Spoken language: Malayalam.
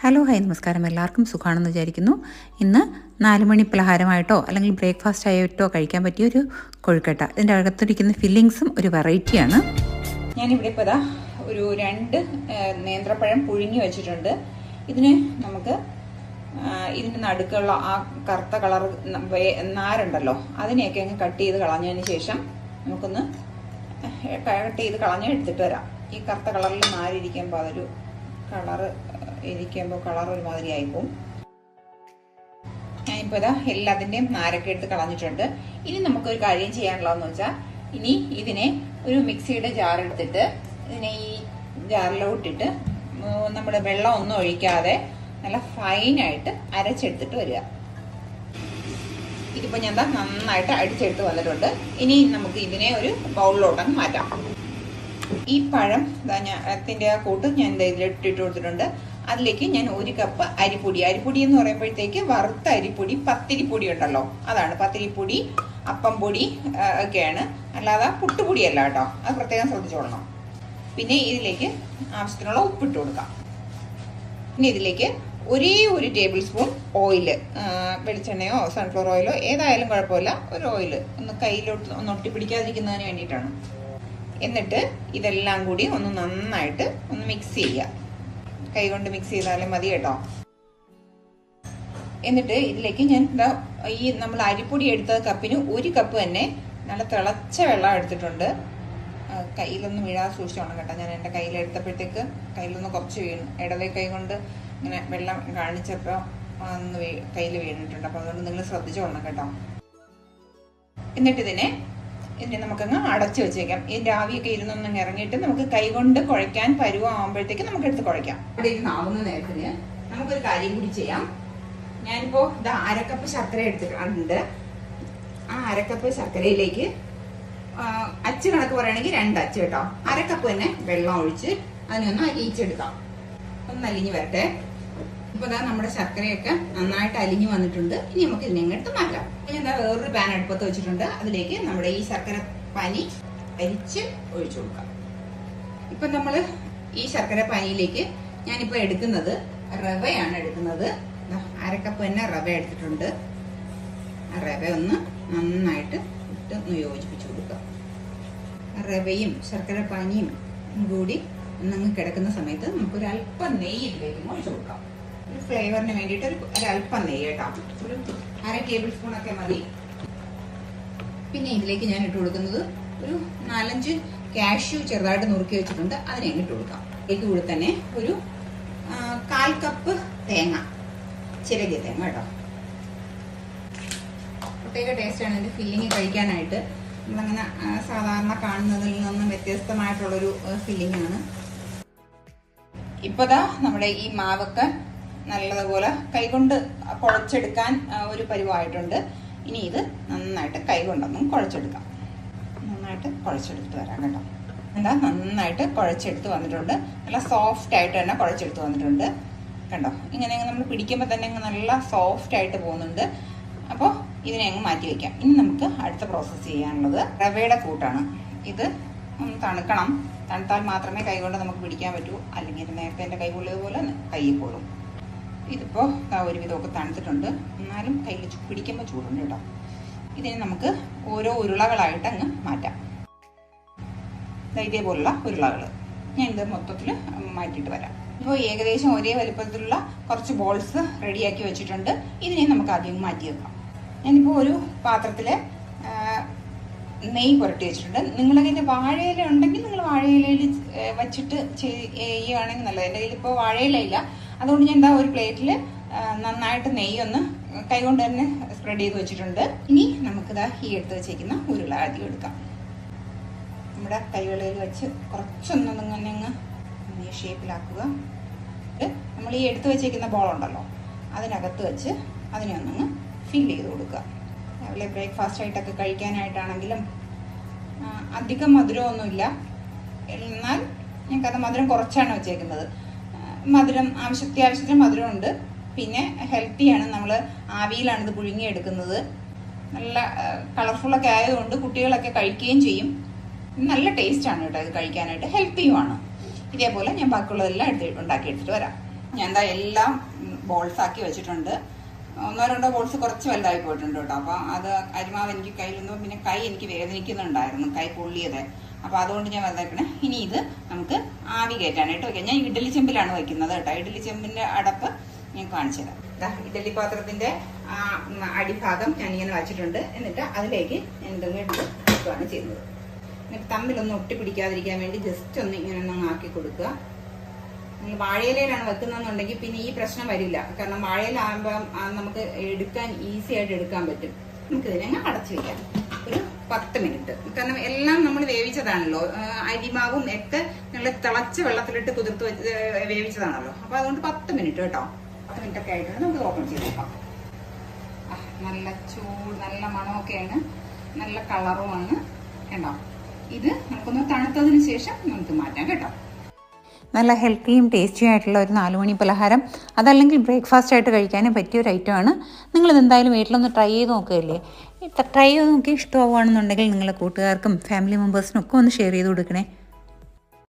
ഹലോ ഹായ് നമസ്കാരം. എല്ലാവർക്കും സുഖമാണെന്ന് വിചാരിക്കുന്നു. ഇന്ന് 4 മണി പലഹാരമായിട്ടോ അല്ലെങ്കിൽ ബ്രേക്ക്ഫാസ്റ്റ് ആയിട്ടോ കഴിക്കാൻ പറ്റിയ ഒരു കൊഴുക്കട്ട. ഇതിൻ്റെ അകത്തിരിക്കുന്ന ഫില്ലിങ്സും ഒരു വെറൈറ്റിയാണ്. ഞാനിവിടെ ഇപ്പോൾ ഒരു 2 നേന്ത്രപ്പഴം പുഴുങ്ങി വെച്ചിട്ടുണ്ട്. ഇതിന് നമുക്ക് ഇതിൻ്റെ നടുക്കുള്ള ആ കറുത്ത കളർ നാരുണ്ടല്ലോ, അതിനെയൊക്കെ അങ്ങ് കട്ട് ചെയ്ത് കളഞ്ഞതിന് ശേഷം നമുക്കൊന്ന് കട്ട് ചെയ്ത് കളഞ്ഞ് എടുത്തിട്ട് വരാം. ഈ കറുത്ത കളറിൽ നാരിരിക്കുമ്പോൾ അതൊരു കളറ് ഇരിക്കുമ്പോൾ കളർ ഒരുമാതിരി ആയിപ്പോവും. ഞാനിപ്പോൾ എല്ലാത്തിൻ്റെയും നാരൊക്കെ എടുത്ത് കളഞ്ഞിട്ടുണ്ട്. ഇനി നമുക്കൊരു കാര്യം ചെയ്യാനുള്ളതെന്ന് വെച്ചാൽ, ഇനി ഇതിനെ ഒരു മിക്സിയുടെ ജാർ എടുത്തിട്ട് ഇതിനെ ഈ ജാറിലോട്ടിട്ട് നമ്മുടെ വെള്ളം ഒന്നും ഒഴിക്കാതെ നല്ല ഫൈനായിട്ട് അരച്ചെടുത്തിട്ട് വരിക. ഇതിപ്പോൾ ഞാൻ നന്നായിട്ട് അടിച്ചെടുത്ത് വന്നിട്ടുണ്ട്. ഇനി നമുക്ക് ഇതിനെ ഒരു ബൗളിലോട്ടങ്ങ് മാറ്റാം. ഈ പഴം അതിൻ്റെ ആ കൂട്ട് ഞാൻ ഇതിലിട്ടിട്ട് കൊടുത്തിട്ടുണ്ട്. അതിലേക്ക് ഞാൻ 1 കപ്പ് അരിപ്പൊടി എന്ന് പറയുമ്പോഴത്തേക്ക് വറുത്ത അരിപ്പൊടി, പത്തിരിപ്പൊടി ഉണ്ടല്ലോ, അതാണ് പത്തിരിപ്പൊടി, അപ്പം പൊടി ഒക്കെയാണ്, അല്ലാതെ പുട്ടുപൊടിയല്ല കേട്ടോ, അത് പ്രത്യേകം ശ്രദ്ധിച്ചോളണം. പിന്നെ ഇതിലേക്ക് ആവശ്യത്തിനുള്ള ഉപ്പിട്ട് കൊടുക്കാം. പിന്നെ ഇതിലേക്ക് ഒരേ 1 ടേബിൾ സ്പൂൺ ഓയില്, വെളിച്ചെണ്ണയോ സൺഫ്ലവർ ഓയിലോ ഏതായാലും കുഴപ്പമില്ല, ഒരു ഓയില് ഒന്ന് കയ്യിലോട്ട് ഒന്ന് ഒട്ടിപ്പിടിക്കാതിരിക്കുന്നതിന് വേണ്ടിയിട്ടാണ്. എന്നിട്ട് ഇതെല്ലാം കൂടി ഒന്ന് നന്നായിട്ട് ഒന്ന് മിക്സ് ചെയ്യുക. കൈ കൊണ്ട് മിക്സ് ചെയ്താലും മതി കേട്ടോ. എന്നിട്ട് ഇതിലേക്ക് ഞാൻ ഈ നമ്മൾ അരിപ്പൊടി എടുത്ത കപ്പിന് 1 കപ്പ് തന്നെ നല്ല തിളച്ച വെള്ളം എടുത്തിട്ടുണ്ട്. കയ്യിലൊന്നും വീഴാതെ സൂക്ഷിച്ചോണം കേട്ടോ. ഞാൻ എൻ്റെ കയ്യിലെടുത്തപ്പോഴത്തേക്ക് കയ്യിലൊന്ന് കുറച്ച് വീണു. ഇടവേ കൈ കൊണ്ട് ഇങ്ങനെ വെള്ളം കാണിച്ചപ്പോൾ ഒന്ന് കയ്യിൽ വീണിട്ടുണ്ട്. അപ്പോൾ അതുകൊണ്ട് നിങ്ങൾ ശ്രദ്ധിച്ചോണം കേട്ടോ. എന്നിട്ട് ഇതിനെ നമുക്കങ്ങ് അടച്ചു വെച്ചേക്കാം. ഇതിൻ്റെ ആവിയൊക്കെ ഇരുന്നൊന്നും ഇറങ്ങിയിട്ട് നമുക്ക് കൈ കൊണ്ട് കുഴയ്ക്കാൻ പരുവാകുമ്പോഴത്തേക്ക് നമുക്ക് എടുത്ത് കുഴയ്ക്കാം. ഇവിടെ ഇരുന്നാവുന്ന നേരത്തിന് നമുക്കൊരു കാര്യം കൂടി ചെയ്യാം. ഞാനിപ്പോൾ 1/2 കപ്പ് ശർക്കര എടുത്തിട്ടുണ്ട്. ആ 1/2 കപ്പ് ശർക്കരയിലേക്ക് അച്ച് കണക്ക് പറയുകയാണെങ്കിൽ 2 അച്ച് കേട്ടോ. 1/2 കപ്പ് തന്നെ വെള്ളം ഒഴിച്ച് അതിനൊന്ന് അലിയിച്ചെടുക്കാം. ഒന്ന് അലിഞ്ഞ് വരട്ടെ. ഇപ്പോൾ നമ്മുടെ ശർക്കരയൊക്കെ നന്നായിട്ട് അലിഞ്ഞു വന്നിട്ടുണ്ട്. ഇനി നമുക്ക് ഇതിനെ എടുത്ത് മാറ്റാം. ഞാൻ വേറൊരു പാൻ അടുപ്പത്ത് വെച്ചിട്ടുണ്ട്. അതിലേക്ക് നമ്മുടെ ഈ ശർക്കര പാനി അരിച്ച് ഒഴിച്ചു കൊടുക്കാം. ഇപ്പം നമ്മൾ ഈ ശർക്കര പാനിയിലേക്ക് ഞാനിപ്പോൾ എടുക്കുന്നത് റവയാണ് എടുക്കുന്നത്. 1/2 കപ്പ് തന്നെ റവ എടുത്തിട്ടുണ്ട്. ആ റവ ഒന്ന് നന്നായിട്ട് ഇട്ട് ഒന്ന് യോജിപ്പിച്ചു കൊടുക്കുക. റവയും ശർക്കര പാനിയും കൂടി ഒന്നങ്ങ് കിടക്കുന്ന സമയത്ത് നമുക്കൊരു അല്പം നെയ്യ് ഇതിലേക്ക് ഒഴിച്ചു കൊടുക്കാം. ഒരു ഫ്ലേവറിന് വേണ്ടിയിട്ട് ഒരു അല്പം നെയ്യ് കേട്ടോ, ഒരു 1/2 ടേബിൾ സ്പൂണൊക്കെ മതി. പിന്നെ ഇതിലേക്ക് ഞാൻ ഇട്ട് കൊടുക്കുന്നത് ഒരു 4-5 കാഷ്യൂ ചെറുതായിട്ട് നുറുക്കി വെച്ചിട്ടുണ്ട്. അതിനെ ഇട്ട് കൊടുക്കാം. ഇതിലേക്ക് കൂടി തന്നെ ഒരു 1/4 കപ്പ് തേങ്ങ, ചിരകിയ തേങ്ങ കേട്ടോ. പ്രത്യേക ടേസ്റ്റാണ് ഇതിൻ്റെ ഫില്ലിങ് കഴിക്കാനായിട്ട്. നമ്മളങ്ങനെ സാധാരണ കാണുന്നതിൽ നിന്നും വ്യത്യസ്തമായിട്ടുള്ളൊരു ഫില്ലിങ്ങാണ്. ഇപ്പോൾ നമ്മുടെ ഈ മാവൊക്കെ നല്ലതുപോലെ കൈകൊണ്ട് കുഴച്ചെടുക്കാൻ ഒരു പരുവായിട്ടുണ്ട്. ഇനി ഇത് നന്നായിട്ട് കൈകൊണ്ടൊന്നും കുഴച്ചെടുക്കാം. നന്നായിട്ട് കുഴച്ചെടുത്ത് വരാം കേട്ടോ. നന്നായിട്ട് കുഴച്ചെടുത്ത് വന്നിട്ടുണ്ട്. നല്ല സോഫ്റ്റ് ആയിട്ട് തന്നെ കുഴച്ചെടുത്ത് വന്നിട്ടുണ്ട് കണ്ടോ. ഇങ്ങനെ നമ്മൾ പിടിക്കുമ്പോൾ തന്നെ നല്ല സോഫ്റ്റ് ആയിട്ട് പോകുന്നുണ്ട്. അപ്പോൾ ഇതിനെ അങ്ങ് മാറ്റി വയ്ക്കാം. ഇനി നമുക്ക് അടുത്ത പ്രോസസ്സ് ചെയ്യാനുള്ളത് റവയുടെ കൂട്ടാണ്. ഇത് ഒന്ന് തണുക്കണം. തണുത്താൽ മാത്രമേ കൈകൊണ്ട് നമുക്ക് പിടിക്കാൻ പറ്റൂ. അല്ലെങ്കിൽ നേരത്തെ എൻ്റെ കൈ പൊള്ളിയതുപോലെ കയ്യിൽ കൊള്ളും. ഇതിപ്പോൾ ഒരുവിധമൊക്കെ തണുത്തിട്ടുണ്ട്. എന്നാലും കയ്യിൽ പിടിക്കുമ്പോൾ ചൂടുണ്ട് കേട്ടോ. ഇതിന് നമുക്ക് ഓരോ ഉരുളകളായിട്ട് അങ്ങ് മാറ്റാം. ഇതേപോലുള്ള ഉരുളകൾ ഞാനിത് മൊത്തത്തിൽ മാറ്റിയിട്ട് വരാം. ഇപ്പോൾ ഏകദേശം ഒരേ വലുപ്പത്തിലുള്ള കുറച്ച് ബോൾസ് റെഡിയാക്കി വെച്ചിട്ടുണ്ട്. ഇതിനെ നമുക്ക് ആദ്യം മാറ്റി വെക്കാം. ഞാനിപ്പോൾ ഒരു പാത്രത്തിൽ നെയ്യ് പുരട്ടി വെച്ചിട്ടുണ്ട്. നിങ്ങളുടെ കയ്യിൽ വാഴയില ഉണ്ടെങ്കിൽ നിങ്ങൾ വാഴയിലയിൽ വെച്ചിട്ട് ചെയ്യുകയാണെങ്കിൽ നല്ലത്. എൻ്റെ കയ്യിൽ ഇപ്പോൾ വാഴയില ഇല്ല. അതുകൊണ്ട് ഞാൻ ഒരു പ്ലേറ്റിൽ നന്നായിട്ട് നെയ്യൊന്ന് കൈകൊണ്ട് തന്നെ സ്പ്രെഡ് ചെയ്ത് വെച്ചിട്ടുണ്ട്. ഇനി നമുക്കിതാ ഈ എടുത്ത് വെച്ചേക്കുന്ന ഉരുള ആദ്യം എടുക്കാം. നമ്മുടെ കൈവെള്ളയിൽ വെച്ച് കുറച്ചൊന്നിങ്ങനെ അങ്ങ് ഷേപ്പിലാക്കുക. നമ്മൾ ഈ എടുത്ത് വെച്ചേക്കുന്ന ബോളുണ്ടല്ലോ, അതിനകത്ത് വെച്ച് അതിനെ ഒന്നങ്ങ് ഫില്ല് ചെയ്ത് കൊടുക്കുക. രാവിലെ ബ്രേക്ക്ഫാസ്റ്റ് ആയിട്ടൊക്കെ കഴിക്കാനായിട്ടാണെങ്കിലും അധികം മധുരമൊന്നുമില്ല. എന്നാൽ ഞങ്ങൾക്കത് മധുരം കുറച്ചാണ് വെച്ചേക്കുന്നത്. മധുരം അത്യാവശ്യത്തിന് മധുരമുണ്ട്. പിന്നെ ഹെൽത്തിയാണ്. നമ്മൾ ആവിയിലാണ് ഇത് പുഴുങ്ങിയെടുക്കുന്നത്. നല്ല കളർഫുള്ളൊക്കെ ആയതുകൊണ്ട് കുട്ടികളൊക്കെ കഴിക്കുകയും ചെയ്യും. നല്ല ടേസ്റ്റാണ് കേട്ടോ ഇത് കഴിക്കാനായിട്ട്, ഹെൽത്തിയുമാണ്. ഇതേപോലെ ഞാൻ ബാക്കിയുള്ളതെല്ലാം ഉണ്ടാക്കി എടുത്തിട്ട് വരാം. ഞാൻ എന്താ എല്ലാം ബോൾസാക്കി വെച്ചിട്ടുണ്ട്. 1-2 ബോൾസ് കുറച്ച് വലുതായി പോയിട്ടുണ്ട് കേട്ടോ. അപ്പോൾ അത് അരിമാവ് എനിക്ക് കയ്യിലൊന്നും, പിന്നെ കൈ എനിക്ക് വേദനിക്കുന്നുണ്ടായിരുന്നു, കൈ പൊള്ളിയത്. അപ്പോൾ അതുകൊണ്ട് ഞാൻ വലുതാക്കണേ. ഇനി ഇത് നമുക്ക് ആവി കയറ്റാനായിട്ട് വയ്ക്കാം. ഞാൻ ഇഡ്ഡലി ചെമ്പിലാണ് വയ്ക്കുന്നത് കേട്ടോ. ഇഡ്ഡലി ചെമ്പിൻ്റെ അടപ്പ് ഞാൻ കാണിച്ചു തരാം. ഇഡ്ഡലി പാത്രത്തിൻ്റെ അടിഭാഗം ഞാനിങ്ങനെ വച്ചിട്ടുണ്ട്. എന്നിട്ട് അതിലേക്ക് എന്തെങ്കിലും എടുത്ത് വെക്കുകയാണ് ചെയ്യുന്നത്. എന്നിട്ട് തമ്മിലൊന്നും ഒട്ടിപ്പിടിക്കാതിരിക്കാൻ വേണ്ടി ജസ്റ്റ് ഒന്ന് ഇങ്ങനെ ഒന്ന് ആക്കി കൊടുക്കുക. നിങ്ങൾ വാഴയിലയിലാണ് വെക്കുന്നതെന്നുണ്ടെങ്കിൽ പിന്നെ ഈ പ്രശ്നം വരില്ല. കാരണം വാഴയിലാകുമ്പോൾ നമുക്ക് എടുക്കാൻ ഈസി ആയിട്ട് എടുക്കാൻ പറ്റും. നമുക്കിതിനെ അടച്ചു വയ്ക്കാം ഒരു 10 മിനിറ്റ്. കാരണം എല്ലാം നമ്മൾ വേവിച്ചതാണല്ലോ, അരിമാവും ഒക്കെ നമ്മൾ തിളച്ച വെള്ളത്തിലിട്ട് കുതിർത്ത് വെച്ച് വേവിച്ചതാണല്ലോ. അപ്പോൾ അതുകൊണ്ട് 10 മിനിറ്റ് കേട്ടോ. 10 മിനിറ്റ് ഒക്കെ ആയിട്ടാണ് നമുക്ക് ഓപ്പൺ ചെയ്ത് നോക്കാം. നല്ല നല്ല മണമൊക്കെയാണ്, നല്ല കളറുമാണ് കേട്ടോ. ഇത് നമുക്കൊന്ന് തണുത്തതിന് ശേഷം നമുക്ക് മാറ്റാം കേട്ടോ. നല്ല ഹെൽത്തിയും ടേസ്റ്റിയും ആയിട്ടുള്ള ഒരു 4 മണി പലഹാരം, അതല്ലെങ്കിൽ ബ്രേക്ക്ഫാസ്റ്റ് ആയിട്ട് കഴിക്കാനും പറ്റിയ ഒരു ഐറ്റമാണ്. നിങ്ങളിത് എന്തായാലും വീട്ടിലൊന്ന് ട്രൈ ചെയ്ത് നോക്കുകയല്ലേ. ട്രൈ ചെയ്ത് നോക്കി ഇഷ്ടമാവുകയാണെന്നുണ്ടെങ്കിൽ നിങ്ങളുടെ കൂട്ടുകാർക്കും ഫാമിലി മെമ്പേഴ്സിനും ഒക്കെ ഒന്ന് ഷെയർ ചെയ്ത് കൊടുക്കണേ.